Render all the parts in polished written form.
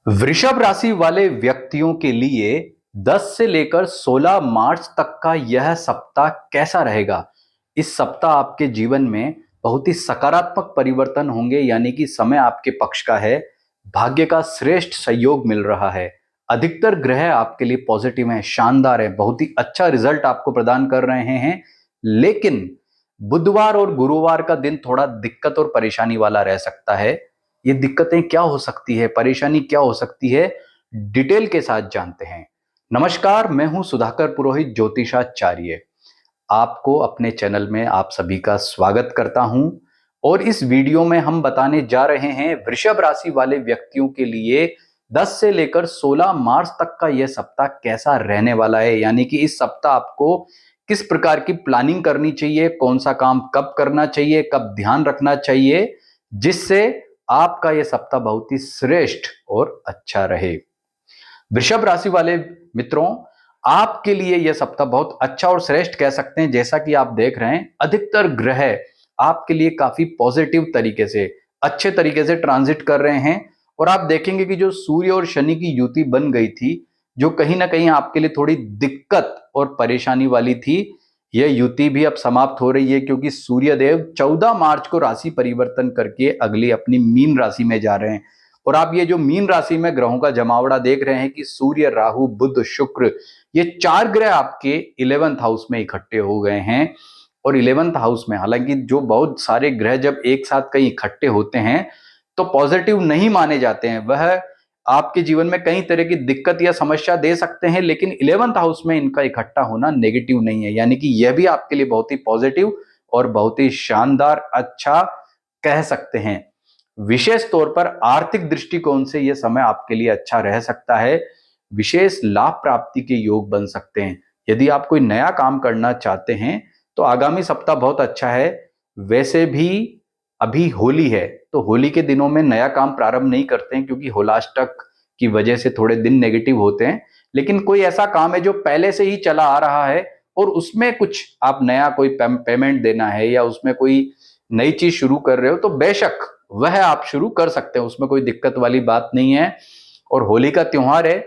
वृषभ राशि वाले व्यक्तियों के लिए 10 से लेकर 16 मार्च तक का यह सप्ताह कैसा रहेगा? इस सप्ताह आपके जीवन में बहुत ही सकारात्मक परिवर्तन होंगे, यानी कि समय आपके पक्ष का है। भाग्य का श्रेष्ठ सहयोग मिल रहा है। अधिकतर ग्रह आपके लिए पॉजिटिव हैं, शानदार है, बहुत ही अच्छा रिजल्ट आपको प्रदान कर रहे हैं। लेकिन बुधवार और गुरुवार का दिन थोड़ा दिक्कत और परेशानी वाला रह सकता है। ये दिक्कतें क्या हो सकती है, परेशानी क्या हो सकती है, डिटेल के साथ जानते हैं। नमस्कार, मैं हूं सुधाकर पुरोहित, ज्योतिषाचार्य। आपको अपने चैनल में आप सभी का स्वागत करता हूं। और इस वीडियो में हम बताने जा रहे हैं वृषभ राशि वाले व्यक्तियों के लिए 10 से लेकर 16 मार्च तक का यह सप्ताह कैसा रहने वाला है। यानी कि इस सप्ताह आपको किस प्रकार की प्लानिंग करनी चाहिए, कौन सा काम कब करना चाहिए, कब ध्यान रखना चाहिए, जिससे आपका यह सप्ताह बहुत ही श्रेष्ठ और अच्छा रहे। वृषभ राशि वाले मित्रों, आपके लिए यह सप्ताह बहुत अच्छा और श्रेष्ठ कह सकते हैं। जैसा कि आप देख रहे हैं, अधिकतर ग्रह आपके लिए काफी पॉजिटिव तरीके से, अच्छे तरीके से ट्रांजिट कर रहे हैं। और आप देखेंगे कि जो सूर्य और शनि की युति बन गई थी, जो कहीं ना कहीं आपके लिए थोड़ी दिक्कत और परेशानी वाली थी, यह युति भी अब समाप्त हो रही है, क्योंकि सूर्य देव 14 मार्च को राशि परिवर्तन करके अगली अपनी मीन राशि में जा रहे हैं। और आप ये जो मीन राशि में ग्रहों का जमावड़ा देख रहे हैं कि सूर्य, राहु, बुध, शुक्र, ये 4 ग्रह आपके 11th हाउस में इकट्ठे हो गए हैं। और 11th हाउस में, हालांकि जो बहुत सारे ग्रह जब एक साथ कहीं इकट्ठे होते हैं तो पॉजिटिव नहीं माने जाते हैं, वह आपके जीवन में कई तरह की दिक्कत या समस्या दे सकते हैं, लेकिन 11th हाउस में इनका इकट्ठा होना नेगेटिव नहीं है। यानी कि यह भी आपके लिए बहुत ही पॉजिटिव और बहुत ही शानदार, अच्छा कह सकते हैं। विशेष तौर पर आर्थिक दृष्टिकोण से यह समय आपके लिए अच्छा रह सकता है। विशेष लाभ प्राप्ति के योग बन सकते हैं। यदि आप कोई नया काम करना चाहते हैं तो आगामी सप्ताह बहुत अच्छा है। वैसे भी अभी होली है, तो होली के दिनों में नया काम प्रारंभ नहीं करते हैं, क्योंकि होलाष्टक की वजह से थोड़े दिन नेगेटिव होते हैं। लेकिन कोई ऐसा काम है जो पहले से ही चला आ रहा है और उसमें कुछ आप नया कोई पेमेंट देना है, या उसमें कोई नई चीज शुरू कर रहे हो, तो बेशक वह आप शुरू कर सकते हैं, उसमें कोई दिक्कत वाली बात नहीं है। और होली का त्योहार है,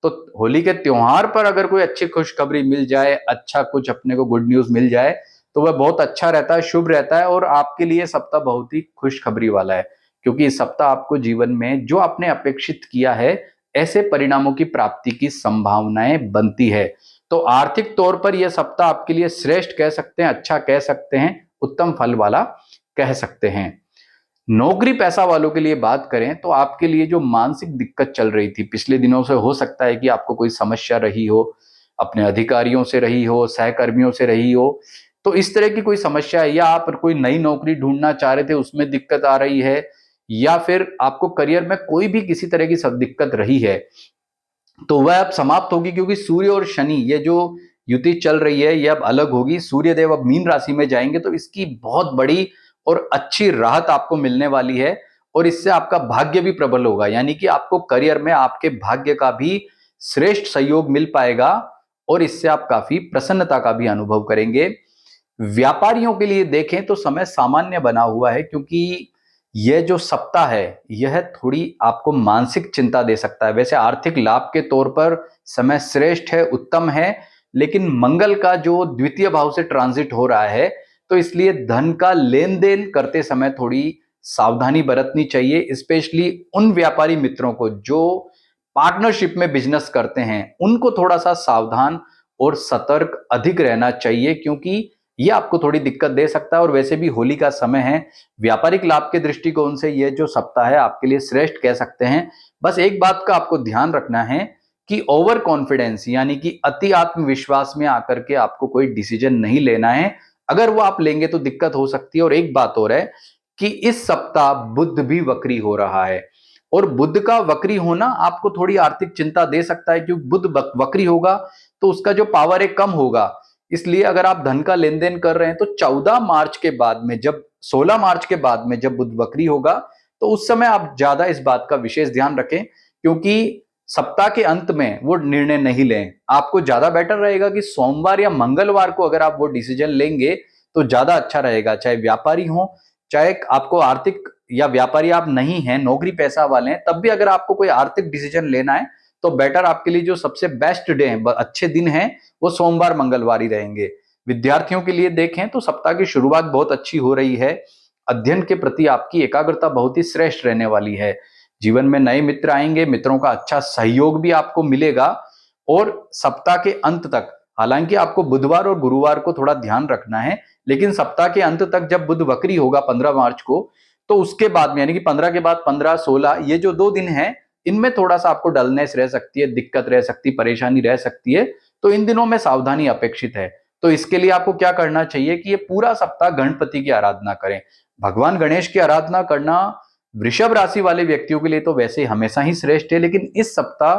तो होली के त्योहार पर अगर कोई अच्छी खुशखबरी मिल जाए, अच्छा कुछ अपने को गुड न्यूज मिल जाए, तो वह बहुत अच्छा रहता है, शुभ रहता है। और आपके लिए सप्ताह बहुत ही खुशखबरी वाला है, क्योंकि इस सप्ताह आपको जीवन में जो आपने अपेक्षित किया है, ऐसे परिणामों की प्राप्ति की संभावनाएं बनती है। तो आर्थिक तौर पर यह सप्ताह आपके लिए श्रेष्ठ कह सकते हैं, अच्छा कह सकते हैं, उत्तम फल वाला कह सकते हैं। नौकरी पैसा वालों के लिए बात करें तो आपके लिए जो मानसिक दिक्कत चल रही थी पिछले दिनों से, हो सकता है कि आपको कोई समस्या रही हो, अपने अधिकारियों से रही हो, सहकर्मियों से रही हो, तो इस तरह की कोई समस्या है, या आप कोई नई नौकरी ढूंढना चाह रहे थे, उसमें दिक्कत आ रही है, या फिर आपको करियर में कोई भी किसी तरह की सब दिक्कत रही है, तो वह अब समाप्त होगी। क्योंकि सूर्य और शनि ये जो युति चल रही है, ये अब अलग होगी। सूर्य देव अब मीन राशि में जाएंगे, तो इसकी बहुत बड़ी और अच्छी राहत आपको मिलने वाली है। और इससे आपका भाग्य भी प्रबल होगा, यानी कि आपको करियर में आपके भाग्य का भी श्रेष्ठ सहयोग मिल पाएगा, और इससे आप काफी प्रसन्नता का भी अनुभव करेंगे। व्यापारियों के लिए देखें तो समय सामान्य बना हुआ है, क्योंकि यह जो सप्ताह है यह थोड़ी आपको मानसिक चिंता दे सकता है। वैसे आर्थिक लाभ के तौर पर समय श्रेष्ठ है, उत्तम है, लेकिन मंगल का जो द्वितीय भाव से ट्रांजिट हो रहा है, तो इसलिए धन का लेन देन करते समय थोड़ी सावधानी बरतनी चाहिए। स्पेशली उन व्यापारी मित्रों को जो पार्टनरशिप में बिजनेस करते हैं, उनको थोड़ा सा सावधान और सतर्क अधिक रहना चाहिए, क्योंकि ये आपको थोड़ी दिक्कत दे सकता है। और वैसे भी होली का समय है, व्यापारिक लाभ के दृष्टिकोण से ये जो सप्ताह है आपके लिए श्रेष्ठ कह सकते हैं। बस एक बात का आपको ध्यान रखना है कि ओवर कॉन्फिडेंस, यानी कि अति आत्मविश्वास में आकर के आपको कोई डिसीजन नहीं लेना है। अगर वो आप लेंगे तो दिक्कत हो सकती है। और एक बात और है कि इस सप्ताह बुध भी वक्री हो रहा है, और बुध का वक्री होना आपको थोड़ी आर्थिक चिंता दे सकता है, क्योंकि बुध वक्री होगा तो उसका जो पावर है कम होगा। इसलिए अगर आप धन का लेन देन कर रहे हैं तो 14 मार्च के बाद में, जब 16 मार्च के बाद में जब बुध वक्री होगा, तो उस समय आप ज्यादा इस बात का विशेष ध्यान रखें, क्योंकि सप्ताह के अंत में वो निर्णय नहीं लें। आपको ज्यादा बेटर रहेगा कि सोमवार या मंगलवार को अगर आप वो डिसीजन लेंगे तो ज्यादा अच्छा रहेगा। चाहे व्यापारी हो, चाहे आपको आर्थिक या व्यापारी आप नहीं हैं, नौकरी पैसा वाले हैं, तब भी अगर आपको कोई आर्थिक डिसीजन लेना है तो बेटर आपके लिए जो सबसे बेस्ट डे है, अच्छे दिन हैं, वो सोमवार मंगलवार ही रहेंगे। विद्यार्थियों के लिए देखें तो सप्ताह की शुरुआत बहुत अच्छी हो रही है। अध्ययन के प्रति आपकी एकाग्रता बहुत ही श्रेष्ठ रहने वाली है। जीवन में नए मित्र आएंगे, मित्रों का अच्छा सहयोग भी आपको मिलेगा। और सप्ताह के अंत तक, हालांकि आपको बुधवार और गुरुवार को थोड़ा ध्यान रखना है, लेकिन सप्ताह के अंत तक जब बुध वक्री होगा 15 मार्च को, तो उसके बाद में यानी कि 15 के बाद 15, 16 ये जो 2 दिन हैं, इनमें थोड़ा सा आपको डलनेस रह सकती है, दिक्कत रह सकती है, परेशानी रह सकती है। तो इन दिनों में सावधानी अपेक्षित है। तो इसके लिए आपको क्या करना चाहिए कि ये पूरा सप्ताह गणपति की आराधना करें। भगवान गणेश की आराधना करना वृषभ राशि वाले व्यक्तियों के लिए तो वैसे हमेशा ही श्रेष्ठ है, लेकिन इस सप्ताह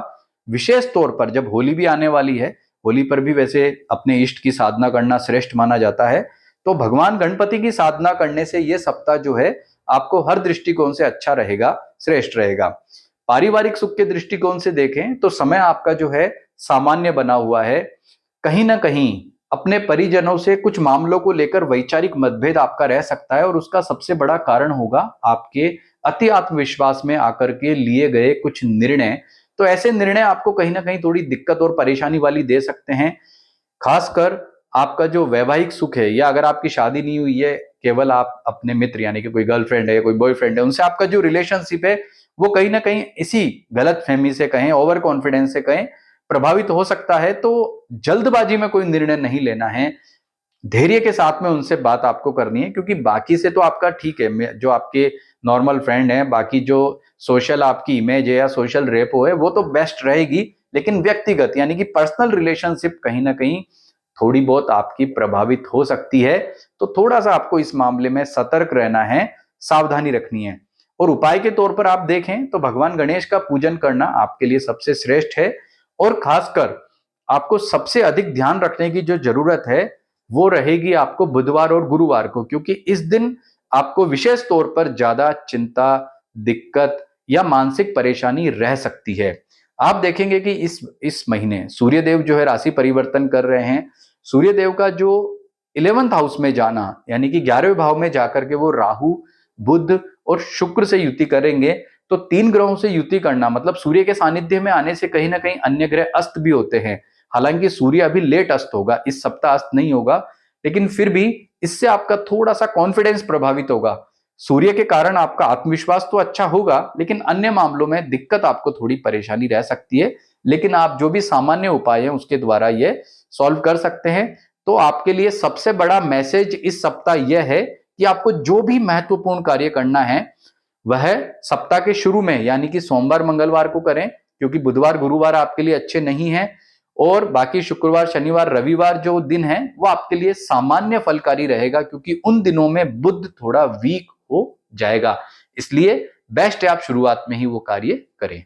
विशेष तौर पर जब होली भी आने वाली है, होली पर भी वैसे अपने इष्ट की साधना करना श्रेष्ठ माना जाता है। तो भगवान गणपति की साधना करने से यह सप्ताह जो है आपको हर दृष्टिकोण से अच्छा रहेगा, श्रेष्ठ रहेगा। पारिवारिक सुख के दृष्टिकोण से देखें तो समय आपका जो है सामान्य बना हुआ है। कहीं ना कहीं अपने परिजनों से कुछ मामलों को लेकर वैचारिक मतभेद आपका रह सकता है, और उसका सबसे बड़ा कारण होगा आपके अति आत्मविश्वास में आकर के लिए गए कुछ निर्णय। तो ऐसे निर्णय आपको कहीं ना कहीं थोड़ी दिक्कत और परेशानी वाली दे सकते हैं। खासकर आपका जो वैवाहिक सुख है, या अगर आपकी शादी नहीं हुई है, केवल आप अपने मित्र यानी कि कोई गर्लफ्रेंड है, कोई बॉयफ्रेंड है, उनसे आपका जो रिलेशनशिप है वो कहीं ना कहीं इसी गलत फहमी से कहें, ओवर कॉन्फिडेंस से कहें, प्रभावित हो सकता है। तो जल्दबाजी में कोई निर्णय नहीं लेना है, धैर्य के साथ में उनसे बात आपको करनी है। क्योंकि बाकी से तो आपका ठीक है, जो आपके नॉर्मल फ्रेंड है, बाकी जो सोशल आपकी इमेज है या सोशल रेपो है वो तो बेस्ट रहेगी, लेकिन व्यक्तिगत यानी कि पर्सनल रिलेशनशिप कहीं ना कहीं थोड़ी बहुत आपकी प्रभावित हो सकती है। तो थोड़ा सा आपको इस मामले में सतर्क रहना है, सावधानी रखनी है। और उपाय के तौर पर आप देखें तो भगवान गणेश का पूजन करना आपके लिए सबसे श्रेष्ठ है। और खासकर आपको सबसे अधिक ध्यान रखने की जो जरूरत है वो रहेगी आपको बुधवार और गुरुवार को, क्योंकि इस दिन आपको विशेष तौर पर ज्यादा चिंता, दिक्कत या मानसिक परेशानी रह सकती है। आप देखेंगे कि इस महीने सूर्यदेव जो है राशि परिवर्तन कर रहे हैं। सूर्यदेव का जो 11th हाउस में जाना यानी कि 11वें भाव में जाकर के वो राहु, बुध और शुक्र से युति करेंगे। तो 3 ग्रहों से युति करना मतलब सूर्य के सानिध्य में आने से कहीं ना कहीं अन्य ग्रह अस्त भी होते हैं। हालांकि सूर्य अभी लेट अस्त होगा, इस सप्ताह अस्त नहीं होगा, लेकिन फिर भी इससे आपका थोड़ा सा कॉन्फिडेंस प्रभावित होगा। सूर्य के कारण आपका आत्मविश्वास तो अच्छा होगा, लेकिन अन्य मामलों में दिक्कत आपको थोड़ी परेशानी रह सकती है। लेकिन आप जो भी सामान्य उपाय हैं उसके द्वारा ये सॉल्व कर सकते हैं। तो आपके लिए सबसे बड़ा मैसेज इस सप्ताह यह है कि आपको जो भी महत्वपूर्ण कार्य करना है वह सप्ताह के शुरू में यानी कि सोमवार मंगलवार को करें, क्योंकि बुधवार गुरुवार आपके लिए अच्छे नहीं हैं। और बाकी शुक्रवार शनिवार रविवार जो दिन है वो आपके लिए सामान्य फलकारी रहेगा, क्योंकि उन दिनों में बुध थोड़ा वीक हो जाएगा। इसलिए बेस्ट है आप शुरुआत में ही वो कार्य करें।